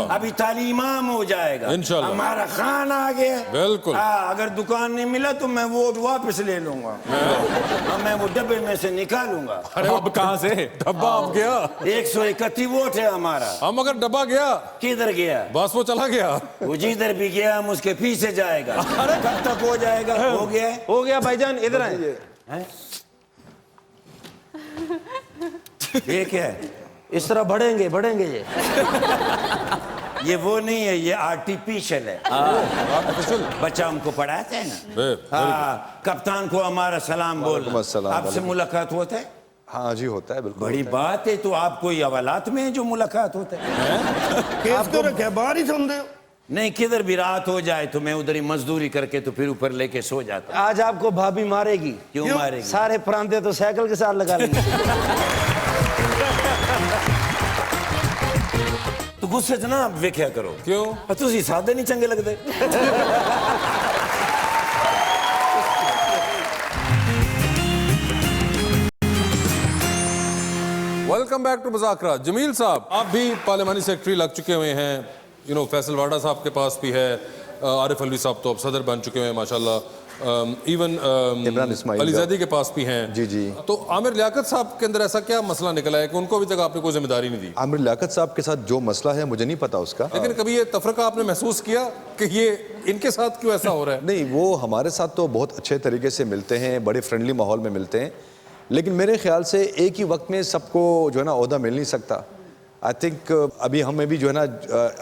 अभी तालीमाम हो जाएगा इंशाल्लाह। हमारा खान आ गया। बिल्कुल। अगर दुकान नहीं मिला तो मैं वो वापस ले लूंगा। मैं वो डब्बे में से निकालूंगा। अरे अब कहाँ से डब्बा अब गया? 131 वोट है हमारा। हम मगर डब्बा गया किधर गया? बस वो चला गया। वो जिधर भी गया हम उसके पीछे जाएगा। कब तक हो जाएगा? हो गया है? हो गया भाईजान, इधर आए। ये क्या है? इस तरह बढ़ेंगे बढ़ेंगे ये वो नहीं है, ये आर्टिफिशियल है। बच्चा हमको पढ़ाते हैं ना। हाँ, कप्तान को हमारा सलाम बोल। अस्सलाम। आपसे मुलाकात होता है? हाँ जी, होता है, बिल्कुल। बड़ी बात है। तो आप कोई हवालात में है जो मुलाकात होता है? केस क्यों रखे? बाहर ही सुन दे। नहीं, किधर भी रात हो जाए तो मैं उधर ही मजदूरी करके तो फिर ऊपर लेके सो जाता। आज आपको भाभी मारेगी। क्यों मारेगी? सारे परांदे तो साइकिल के साथ लगा लेंगे। तो गुस्से च ना वेख्या करो। क्यों? तुसी सादे नहीं चंगे लगते। Welcome back to Muzakra. Jameel साहब, आप भी पार्लियामानी सेक्रेटरी लग चुके हुए हैं। फैसल वाडा साहब के पास भी है। आरिफ अलवी साहब तो अब सदर बन चुके हैं माशाल्लाह। इवन इमरान इस्माइल अलीज़ादी के पास भी हैं। जी जी। तो आमिर लियाकत साहब के अंदर ऐसा क्या मसला निकला है कि उनको अभी तक आपने कोई जिम्मेदारी नहीं दी? आमिर लियाकत साहब के साथ जो मसला है मुझे नहीं पता उसका। लेकिन कभी ये तफरका आपने महसूस किया कि ये इनके साथ क्यों ऐसा हो रहा है? नहीं, वो हमारे साथ तो बहुत अच्छे तरीके से मिलते हैं, बड़े फ्रेंडली माहौल में मिलते हैं, लेकिन मेरे ख्याल से एक ही वक्त में सबको जो है ना ओहदा मिल नहीं सकता। आई थिंक अभी हमें भी जो है ना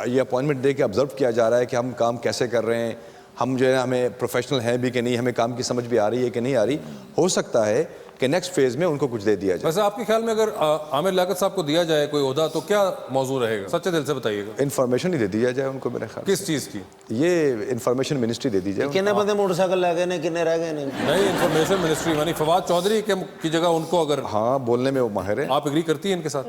ये अपॉइंटमेंट दे के ऑब्जर्व किया जा रहा है कि हम काम कैसे कर रहे हैं, हम जो है हमें प्रोफेशनल हैं भी कि नहीं, हमें काम की समझ भी आ रही है कि नहीं आ रही। हो सकता है कि नेक्स्ट फेज में उनको कुछ दे दिया जाए। वैसे आपके ख्याल में अगर आमिर लियाकत साहब को दिया जाए कोई ओहदा तो क्या मौजू रहेगा? सच्चे दिल से बताइएगा। इन्फॉर्मेशन ही दे दिया जाए उनको मेरे ख्याल किस चीज़ की? ये इन्फॉर्मेशन मिनिस्ट्री दे दी जाए। कितने बंदे मोटरसाइकिल ले गए ने, कितने रह गए ने? नहीं, इन्फॉर्मेशन मिनिस्ट्री यानी फवाद चौधरी की जगह उनको अगर हाँ, बोलने में वो माहिर है। आप एग्री करती हैं इनके साथ?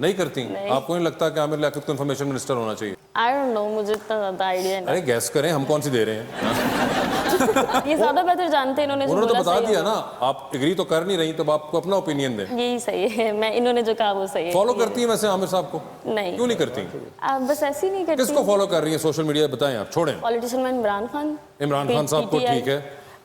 नहीं करती? आपको नहीं लगता कि आमिर लियाकत को इन्फॉर्मेशन मिनिस्टर होना चाहिए? आई डोंट नो, मुझे इतना ज़्यादा आइडिया अरे गैस करें, हम कौन सी दे रहे हैं? नहीं। ये ज़्यादा बेहतर जानते हैं, इन्होंने तो बता दिया ना। आप एग्री तो कर नहीं रही, तो आपको अपना ओपिनियन दें। यही सही है, मैं इन्होंने जो कहा वो सही है। फॉलो करती हैं वैसे आमिर साहब को? नहीं। क्यों नहीं करती? बस ऐसे ही नहीं करती। किसको फॉलो कर रही है सोशल मीडिया? बताएं आप, छोड़ें। पॉलिटिशियन में इमरान खान साहब को, ठीक है।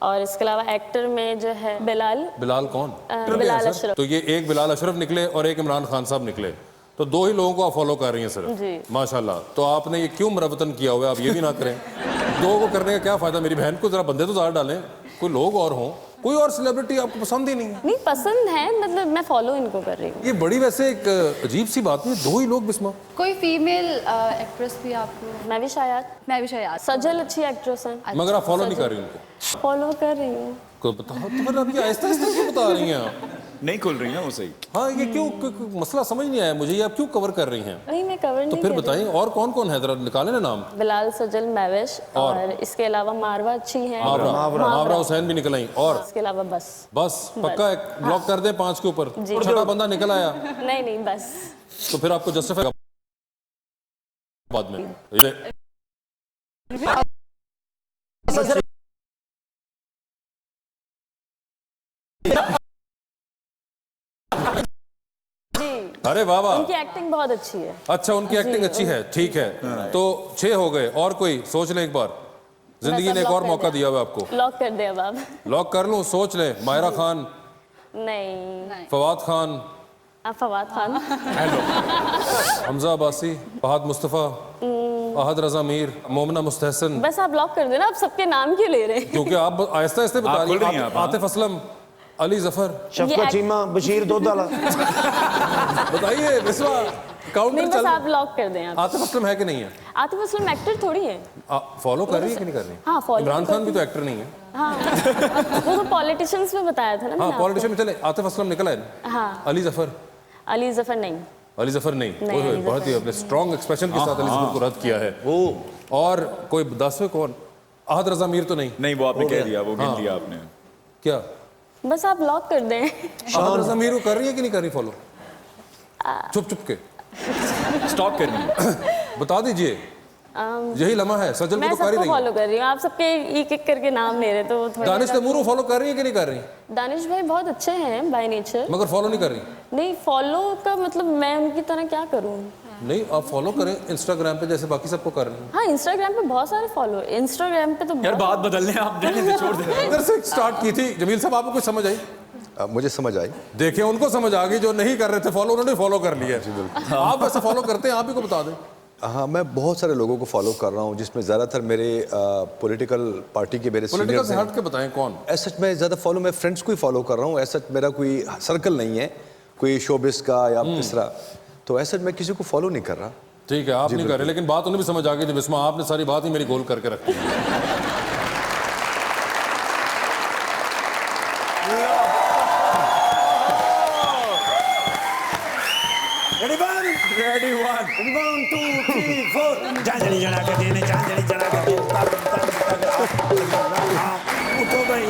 और इसके अलावा एक्टर में जो है बिलाल कौन? बिलाल अशरफ। तो ये एक बिलाल अशरफ निकले और एक इमरान खान साहब निकले, तो दो ही लोगों को आप फॉलो कर रही हैं सिर्फ। माशाल्लाह। तो आपने ये क्यों मरवतन किया हुआ है? आप ये भी ना करें। दो को करने का क्या फायदा? मेरी बहन को जरा बंदे तो ज़्यादा डालें, कोई लोग और हों। कोई और सेलिब्रिटी आपको पसंद ही नहीं है? नहीं पसंद है, मतलब मैं फॉलो इनको कर रही हूँ। ये बड़ी वैसे एक अजीब सी बात है, दो ही लोग बिस्मा। कोई फीमेल एक्ट्रेस भी आपको? मैं भी शायद सजल अच्छी एक्ट्रेस है। मगर आप फॉलो नहीं कर रही उनको? फॉलो कर रही हूँ। बताओ तो फिर अभी आहिस्ता आहिस्ता क्यों बता रही हैं आप? नहीं खुल रही ना वो सही। हाँ, ये क्यों मसला समझ नहीं आया मुझे। ये आप क्यों कवर कर रही हैं? नहीं, मैं कवर नहीं। तो फिर बताइए और कौन कौन है, जरा निकालें ना नाम। बिलाल, सजल, मैविश और इसके अलावा मारवा अच्छी है। मावरा हुसैन भी निकल आई। और इसके अलावा बस पक्का एक ब्लॉक कर दे 5 के ऊपर। छोटा बंदा निकल आया नहीं बस। तो फिर आपको जस्टिफाई बाद में अरे वाह वाह, उनकी एक्टिंग बहुत अच्छी है। अच्छा, उनकी एक्टिंग अच्छी है, ठीक है। तो 6 हो गए। और कोई सोच ले एक बार, जिंदगी ने एक और मौका दिया हुआ आपको। लॉक कर दे अब आप। लॉक कर लूं? सोच ले। मायरा खान, नहीं। फवाद खान, फवाद खान, हमजा अब्बासी, फहद मुस्तफ़ा, अहद रजा मीर, मोमना मुस्तहसन। बस आप लॉक कर देना। आप सबके नाम क्यों ले रहे हैं? क्योंकि आप आहिस्ता आहिस्ता बता रही हैं। आतिफ असलम, अली जफर, शफकत चीमा, बशीर दोदाला। बताइए बिस्वा, काउंटर नहीं, बस आप लॉक कर दें। आतिफ असलम है कि नहीं है? आतिफ असलम एक्टर थोड़ी है। फॉलो कर रही है कि नहीं कर रही? हाँ, फॉलो। इमरान खान भी तो एक्टर नहीं है। हाँ, वो तो पॉलिटिशियंस में बताया था ना। हाँ, पॉलिटिशियन में चले। आतिफ असलम निकला है ना? हाँ। अली जफर नहीं। अली जफर नहीं। बहुत ही अपने स्ट्रॉन्ग एक्सप्रेशन के साथ अली जफर को रद्द किया है। और कोई 10वें कौन? अहद रजा मीर तो नहीं? वो आपने कह दिया, वो गिन लिया आपने। क्या? बस आप लॉक कर दें। अहद रजा मीर को कर रही है कि नहीं कर रही फॉलो? चुप के स्टॉप करनी। बता दीजिए, यही लम्हा है। सजल को तो कर ही रही है। फॉलो कर रही हूँ। आप सबके एक एक करके नाम ले रहे, तो थोड़ा। दानिश तैमूर को फॉलो कर रही है कि नहीं कर रही? दानिश भाई बहुत अच्छे हैं बाय नेचर, मगर फॉलो नहीं कर रही। नहीं, फॉलो का मतलब मैं उनकी तरह क्या करूँ? नहीं, आप फॉलो करें इंस्टाग्राम पे जैसे बाकी सबको कर रही हैं। हाँ, इंस्टाग्राम पे बहुत सारे फॉलो। इंस्टाग्राम पे तो यार बात बदलने आप छोड़ दे। इधर से स्टार्ट की थी। जमील साहब, आपको कुछ समझ आई? मुझे समझ आई। देखिए, उनको समझ आ गई। जो नहीं कर रहे थे फॉलो, उन्होंने फॉलो कर लिया। आप वैसे फॉलो करते हैं? आप ही को बता दें। हाँ, मैं बहुत सारे लोगों को फॉलो कर रहा हूँ, जिसमें ज़्यादातर मेरे पॉलिटिकल पार्टी के मेरे पॉलिटिकल से हट के बताएं कौन? ऐसा मैं ज़्यादा फॉलो, मैं फ्रेंड्स को ही फॉलो कर रहा हूँ। ऐसा मेरा कोई सर्कल नहीं है, कोई शोबिस का या तीसरा। तो ऐसा मैं किसी को फॉलो नहीं कर रहा। ठीक है, आप नहीं कर रहे, लेकिन बात उन्हें भी समझ आ गई थी बिस्मा। आपने सारी बात ही मेरी गोल करके रखी है। Ready, 1, 2, 3, 4। झांझड़ी जड़ा के देने, झांझड़ी जड़ा के दो। उठो भाई,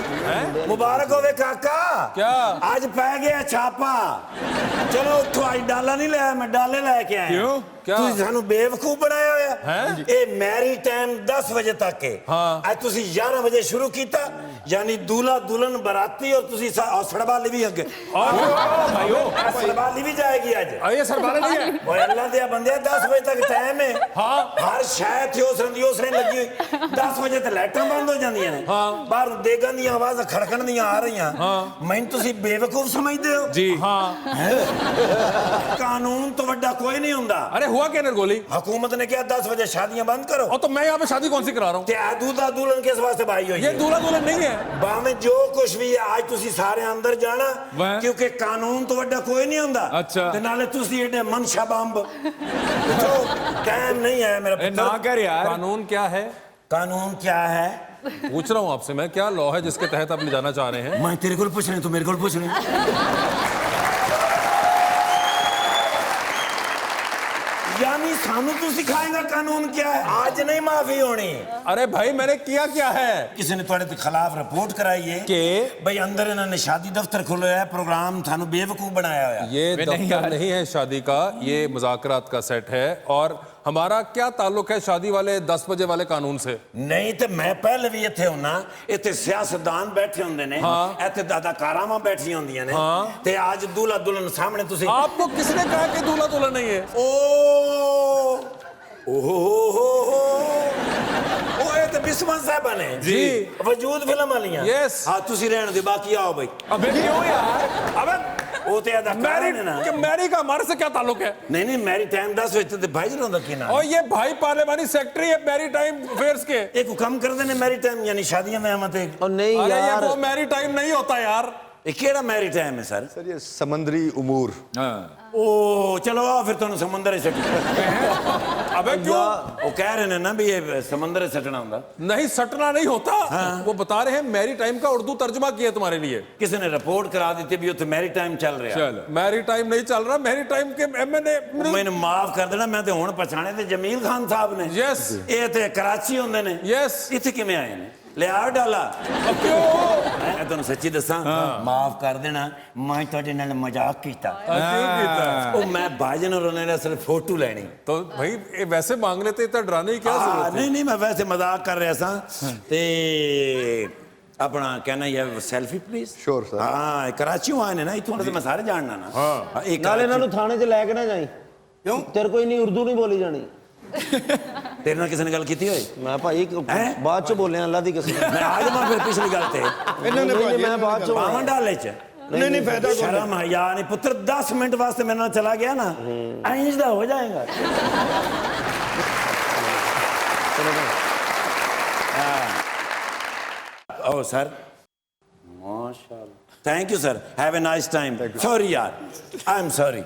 मुबारक होवे काका। क्या? आज पै गया छापा। चलो उठो, आज डाला नहीं लाया, मैं डाले लेके आया। क्यों? क्या? ਤੁਸੀਂ ਸਾਨੂੰ ਬੇਵਕੂਫ ਬਣਾਇਆ ਹੋਇਆ ਹੈ। ਇਹ ਮੈਰੀ ਟਾਈਮ 10 ਵਜੇ ਤੱਕ ਹੈ। ਹਾਂ। ਅੱਜ ਤੁਸੀਂ 11 ਵਜੇ ਸ਼ੁਰੂ ਕੀਤਾ, ਯਾਨੀ दूल्हा दुल्हन बराती और ਤੁਸੀਂ सरबाली भी ਅੱਗੇ। भाईओ, सरबाली भी जाएगी आज। ये सरबाले नहीं है। ओए अल्लाह दे बंदे, 10 बजे तक टाइम है। हाँ। हर शायद थी उस ने लगी हुई। 10 वजे ਤੇ ਲਾਈਟਾਂ ਬੰਦ ਹੋ ਜਾਂਦੀਆਂ ਨੇ। हाँ। ਬਾਹਰ ਦੇਗਾਂ ਦੀਆਂ ਆਵਾਜ਼ਾਂ ਖੜਕਣ ਦੀਆਂ ਆ ਰਹੀਆਂ। ਮੈਨੂੰ ਤੁਸੀਂ ਬੇਵਕੂਫ ਸਮਝਦੇ ਹੋ? जी हाँ। ਕਾਨੂੰਨ ਤੋਂ ਵੱਡਾ ਕੋਈ ਨਹੀਂ ਹੁੰਦਾ। अरे हुआ क्या नरगोली? हुकूमत ने कहा 10 बजे शादियां बंद करो। और तो मैं यहाँ पे शादी कौन सी करा रहा हूँ? ਤੇ ਇਹ दूल्हा दुल्हन किस वास्ते भाई हुई ये है? दूल्हा दुल्हन नहीं है। भाਵੇਂ जो कुछ भी है, आज ਤੁਸੀਂ ਸਾਰੇ ਅੰਦਰ ਜਾਣਾ, ਵਾਹ। ਕਿਉਂਕਿ ਕਾਨੂੰਨ ਤੋਂ ਵੱਡਾ ਕੋਈ ਨਹੀਂ ਹੁੰਦਾ। ਅੱਛਾ। ਤੇ ਨਾਲੇ ਤੁਸੀਂ ਇਹਦੇ ਮਨਸ਼ਾ ਬੰਬ ਟਾਈਮ नहीं है मेरा ना पुत्र। कर यार। कानून क्या है? कानून क्या है? पूछ रहा हूँ आपसे मैं, क्या लॉ है जिसके तहत आप ले जाना चाह रहे हैं? मैं तेरे को पूछ रही, तू मेरे को पूछ रही। यानी सानू तू सिखाएगा कानून क्या है? आज नहीं माफी होनी। अरे भाई मैंने किया क्या है? किसी ने तुम्हारे खिलाफ रिपोर्ट कराई है कि भाई अंदर इन्होंने शादी दफ्तर खोला है, प्रोग्राम थानू बेवकूफ बनाया हुआ। ये दफ्तर नहीं है शादी का, ये मुज़ाकरात का सेट है। और हमारा क्या ताल्लुक है शादी वाले 10 बजे वाले कानून से? नहीं तो मैं पहले भी इत्थे हुना, इत्थे सियासतदान बैठे होंदे ने, इत्थे अदाकारावां बैठी होंदियां ने, ते आज दूल्हा दुल्हन सामने तुसी। आपको किसने कहा कि दूल्हा दुल्हन नहीं है? बिस्मा साहब ने जी वजूद फिल्म वालियां। यस हाँ तुसी रहने दे, बाकी आओ भाई। अबे क्यों यार? अबे वो ते अदाकार ने ना। मैरी का हमारे से क्या ताल्लुक है? नहीं मैरी टाइम 10 बजे ते भाई जरा की ना। और ये भाई पार्लियामानी सेक्रेटरी है मैरी टाइम अफेयर्स के। एक हुक्म कर देने मैरी टाइम, यानी शादियां में हम थे। और नहीं अरे ये यार, वो मैरी टाइम नहीं होता यार। ये केड़ा मैरी टाइम है सर? सर ये समंदरी उमूर। ओ चलो आओ फिर तुम समुंदर से। अबे क्यों? वो कह रहे हैं ना भी ये समुंदर से सटना होगा। नहीं सटना नहीं होता। वो बता रहे हैं मैरी टाइम का उर्दू तर्जुमा किया तुम्हारे लिए। किसी ने रिपोर्ट करा दी थी भी उत्थे मैरी टाइम चल रहा है। मैरी टाइम नहीं चल रहा, मैरी टाइम के एमएनए। मैंने माफ कर देना, मैं तो हुण पछाणे ते जमील खान साहब ने। यस ये ते कराची होंदे ने। यस इत्थे किवें आए ने? ले आ डाला। क्यों? मैं तुहानू सच्ची दसां, माफ कर देना, मैं तुहाडे नाल मजाक कीता। क्यों कीता? ओ मैं भाईजन और उन्होंने सिर्फ फोटो लेनी। तो भाई ये वैसे मांग लेते, इतना डराने की क्या जरूरत है? नहीं मैं वैसे मजाक कर रहा सा। ते अपना कहना ये सेल्फी प्लीज। Sure sir. हाँ कराची आए ने ना, इत्थों ते मैं सारे जानना ना। हाँ। एक नाले इन्हां नूं थाने 'च लै के ना जाई। क्यों? तेरे कोई नहीं उर्दू नहीं बोली जानी। तेरे नाल किसी ने गल कीती होई? मैं भाई बाद च बोलिया अल्लाह दी कसम। मैं आ जावां फिर पिछली गल ते। नहीं मैं बाद च बावन डाले च नहीं फायदा शर्म है यार। नहीं पुत्र 10 मिनट वास्ते मेरे नाल चला गया ना, आइंदा हो जाएगा। ओ सर माशाल्लाह, thank you sir, have a nice time. Sorry यार, आई एम सॉरी।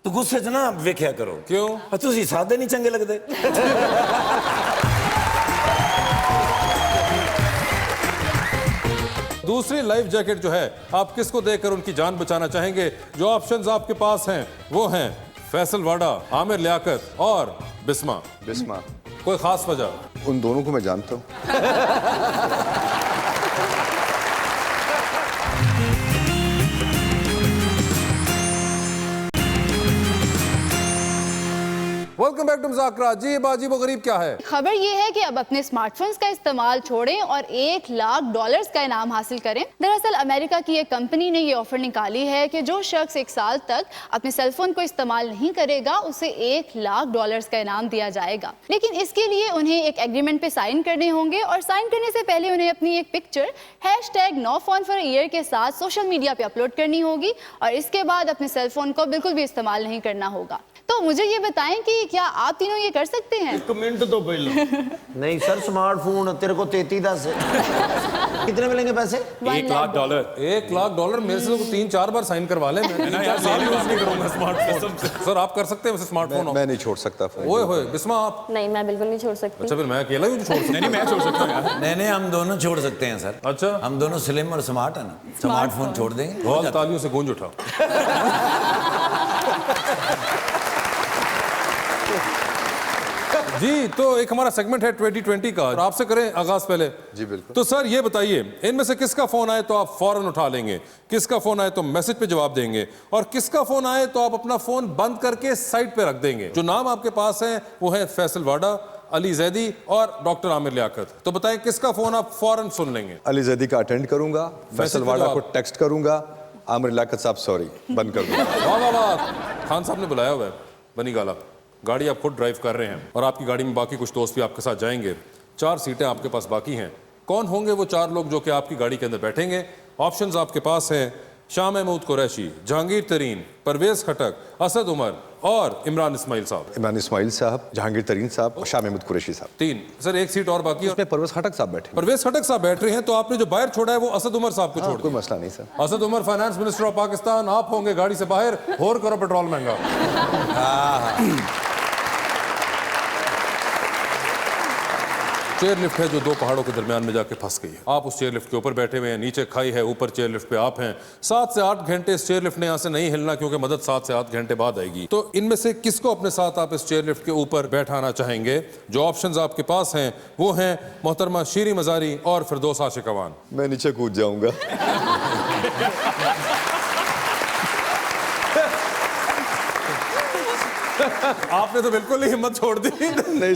तू गुस्से च ना वेख्या करो। क्यों? तुसी सादे नहीं चंगे लगदे। दूसरी लाइफ जैकेट जो है आप किसको देकर उनकी जान बचाना चाहेंगे? जो ऑप्शंस आपके पास हैं वो हैं फैसल वाडा, आमिर लियाकत और बिस्मा। बिस्मा। कोई खास वजह? उन दोनों को मैं जानता हूँ। Welcome back to Muzakra. जी बाजी वो गरीब क्या है? खबर ये है कि अब अपने स्मार्टफोन्स का इस्तेमाल छोड़ें और $1 लाख का इनाम हासिल करें। दरअसल अमेरिका की एक कंपनी ने ये ऑफर निकाली है कि जो शख्स 1 साल तक अपने सेलफोन को इस्तेमाल नहीं करेगा उसे $1 लाख का इनाम दिया जाएगा। लेकिन इसके लिए उन्हें एक एग्रीमेंट पे साइन करने होंगे और साइन करने से पहले उन्हें अपनी एक पिक्चर #NoPhoneForAYear के साथ सोशल मीडिया पे अपलोड करनी होगी और इसके बाद अपने सेलफोन को बिल्कुल भी इस्तेमाल नहीं करना होगा। तो मुझे ये बताएं कि क्या आप तीनों ये कर सकते हैं? एक मिनट तो पहले नहीं सर, स्मार्टफोन तेरे को 33 10 कितने मिलेंगे पैसे? $1 लाख। $1 लाख मेरे से तो 3-4 बार साइन करवा ले। मैं 3-4 साल यूज नहीं करूंगा स्मार्टफोन। सर आप कर सकते हैं वैसे स्मार्टफोन? मैं नहीं छोड़ सकता फोन। ओए होए बिस्मा आप? नहीं, मैं बिल्कुल नहीं छोड़ सकती। अच्छा फिर मैं अकेला ही छोड़ सकता? नहीं मैं छोड़ सकता हूँ यार। नहीं हम दोनों छोड़ सकते हैं सर। अच्छा हम दोनों स्लिम और स्मार्ट है ना, स्मार्टफोन छोड़ देंगे। बहुत तालियों से गूंज उठा। जी तो एक हमारा सेगमेंट है 2020 का, और आपसे करें आगाज पहले। जी बिल्कुल। तो सर ये बताइए, इनमें से किसका फोन आए तो आप फौरन उठा लेंगे, किसका फोन आए तो मैसेज पे जवाब देंगे, और किसका फोन आए तो आप अपना फोन बंद करके साइड पे रख देंगे? जो नाम आपके पास हैं वो है फैसल वाडा, अली जैदी और डॉक्टर आमिर लियाकत। तो बताएं किसका फोन आप फौरन सुन लेंगे? अली जैदी का अटेंड करूंगा, फैसल वाडा को टेक्स्ट करूंगा, आमिर लियाकत साहब सॉरी बंद कर दूंगा। वाह वाह वाह, खान साहब ने बुलाया हुआ है। बनी गाला, गाड़ी आप खुद ड्राइव कर रहे हैं और आपकी गाड़ी में बाकी कुछ दोस्त भी आपके साथ जाएंगे। 4 सीटें आपके पास बाकी हैं। कौन होंगे वो 4 लोग जो कि आपकी गाड़ी के अंदर बैठेंगे? ऑप्शंस आपके पास हैं शाह महमूद कुरैशी, जहांगीर तरीन, परवेज खटक, असद उमर और इमरान इस्माइल साहब। इमरान इस्माइल साहब, जहांगीर तरीन साहब और शाह महमूद कुरैशी साहब। 3। सर एक सीट और बाकी है, उसमें परवेज खटक साहब बैठे। परवेज खटक साहब बैठ रहे हैं। तो आपने जो बाहर छोड़ा है वो असद उमर साहब को छोड़ कोई दिया। मसला नहीं sir. Asad Umar finance minister of Pakistan, आप होंगे गाड़ी से बाहर। और करो पेट्रोल महंगा। चेयर लिफ्ट है जो दो पहाड़ों के दरमियान में जाके फंस गई है। आप उस चेयर लिफ्ट के ऊपर बैठे हुए हैं, नीचे खाई है, ऊपर चेयर लिफ्ट पे आप हैं। 7 से 8 घंटे इस चेयर लिफ्ट ने यहाँ से नहीं हिलना, क्योंकि मदद 7 से 8 घंटे बाद आएगी। तो इनमें से किसको अपने साथ आप इस चेयर लिफ्ट के ऊपर बैठाना चाहेंगे? जो ऑप्शंस आपके पास हैं वो हैं मोहतरमा शीरी मजारी और फिरदौस आशिक अवान। मैं नीचे कूद जाऊंगा। आपने तो बिल्कुल ही हिम्मत छोड़ दी। नहीं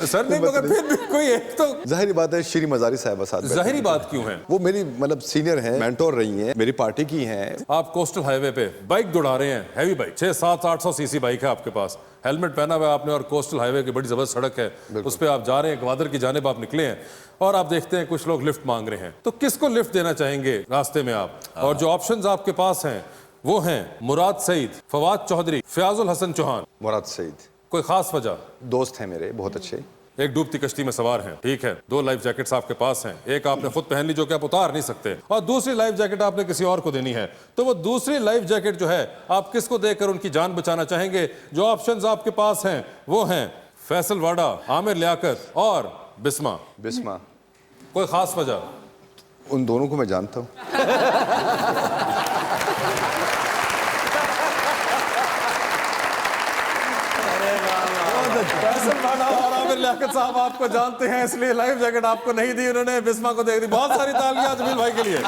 सर नहीं, मगर फिर भी कोई एक तो जाहिर बात है शीरी मजारी साहब साथ बैठे जाहिरी हैं। बात क्यों है? वो मेरी मतलब सीनियर हैं, मेंटोर रही हैं, मेरी पार्टी की हैं। आप कोस्टल हाईवे पे बाइक दौड़ा रहे हैं, हैवी बाइक, 600-700-800 सीसी बाइक है आपके पास, हेलमेट पहना हुआ है आपने, और कोस्टल हाईवे की बड़ी जबरदस्त सड़क है, उस पर आप जा रहे हैं, ग्वादर की जानिब आप निकले हैं और आप देखते हैं कुछ लोग लिफ्ट मांग रहे हैं। तो किसको लिफ्ट देना चाहेंगे रास्ते में आप? और जो ऑप्शंस आपके पास हैं वो हैं मुराद सईद, फवाद चौधरी, फयाजुल हसन चौहान। मुराद सईद कोई खास वजह? दोस्त हैं मेरे बहुत अच्छे। एक डूबती कश्ती में सवार हैं, ठीक है, 2 लाइफ जैकेट्स आपके पास हैं, एक आपने खुद पहन ली जो कि आप उतार नहीं सकते, और दूसरी लाइफ जैकेट आपने किसी और को देनी है। तो वो दूसरी लाइफ जैकेट जो है आप किसको देकर उनकी जान बचाना चाहेंगे? जो ऑप्शंस आपके पास हैं वो हैं फैसल वाडा, आमिर लियाकत और बिस्मा। बिस्मा। कोई खास वजह? उन दोनों को मैं जानता हूँ। फैसल वाडा और आमिर लियाकत साहब आपको जानते हैं, इसलिए लाइफ जैकेट आपको नहीं दी, उन्होंने बिस्मा को दे दी। बहुत सारी तालियां जमील भाई के लिए।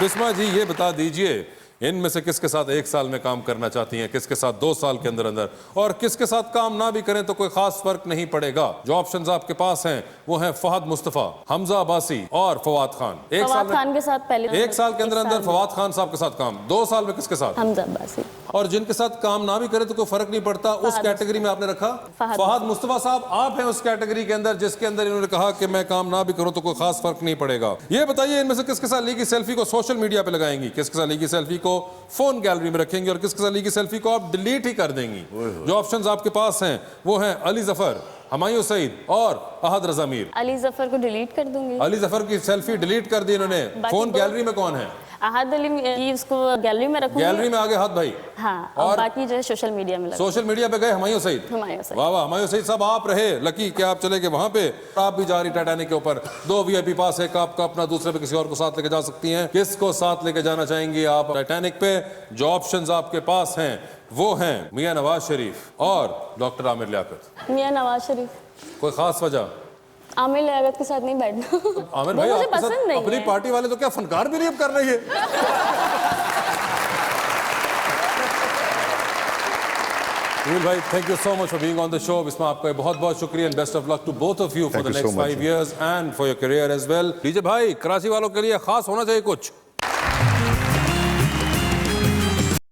बिस्मा जी ये बता दीजिए, इनमें से किसके साथ 1 साल में काम करना चाहती हैं, किसके साथ 2 साल के अंदर अंदर, और किसके साथ काम ना भी करें तो कोई खास फर्क नहीं पड़ेगा? जो ऑप्शंस आपके पास हैं वो हैं फहद मुस्तफा, हमजा अब्बासी और फवाद खान। फवाद खान के साथ पहले 1 साल के अंदर अंदर फवाद खान साहब के साथ काम, 2 साल में किसके साथ? हमजा अब्बासी। और जिनके साथ काम ना भी करे तो कोई फर्क नहीं पड़ता, उस कैटेगरी में आपने रखा फहद मुस्तफा साहब। आप हैं उस कैटेगरी के अंदर जिसके अंदर इन्होंने कहा कि मैं काम ना भी करूं तो कोई खास फर्क नहीं पड़ेगा। ये बताइए इनमें से किसके साथ ली की सेल्फी को सोशल मीडिया पे लगाएंगी, किसके साथ ली की सेल्फी को फोन गैलरी में रखेंगी, और किसके साथ ली की सेल्फी को आप डिलीट ही कर देंगी? जो ऑप्शंस आपके पास हैं वो हैं अली जफर, हुमायूं सईद और अहद रजा मीर। अली जफर को डिलीट कर दूंगी। अली जफर की सेल्फी डिलीट कर दी इन्होंने। फोन गैलरी में कौन है? अहद अली की उसको गैलरी में रखूंगी। गैलरी में आगे हाथ भाई। हाँ, और बाकी जो है सोशल मीडिया में सोशल मीडिया पे गए हुमायूं सईद। वाह वाह, हुमायूं सईद साहब आप रहे लकी कि आप चले गए वहां पे। आप भी जा रही टाइटैनिक के ऊपर, 2 VIP पास, एक आपका अपना, दूसरे पे किसी और को साथ लेके जा सकती हैं। किसको साथ लेके जाना चाहेंगी आप टाइटैनिक पे? जो ऑप्शंस आपके पास हैं वो हैं मियां नवाज शरीफ और डॉक्टर आमिर लियाकत। मियां नवाज शरीफ। कोई खास वजह? आमिर लियाकत के साथ नहीं बैठना। आमिर भाई मुझे आपके साथ पसंद नहीं अपनी है। पार्टी वाले तो क्या फनकार भी नहीं अब कर रही है। Neel भाई, thank you so much for being on the show. इसमें आपका बहुत बहुत शुक्रिया and best of luck to both of you for Thank the you so next much, 5 years and for your career as well. DJ भाई, कराची वालों के लिए खास होना चाहिए कुछ।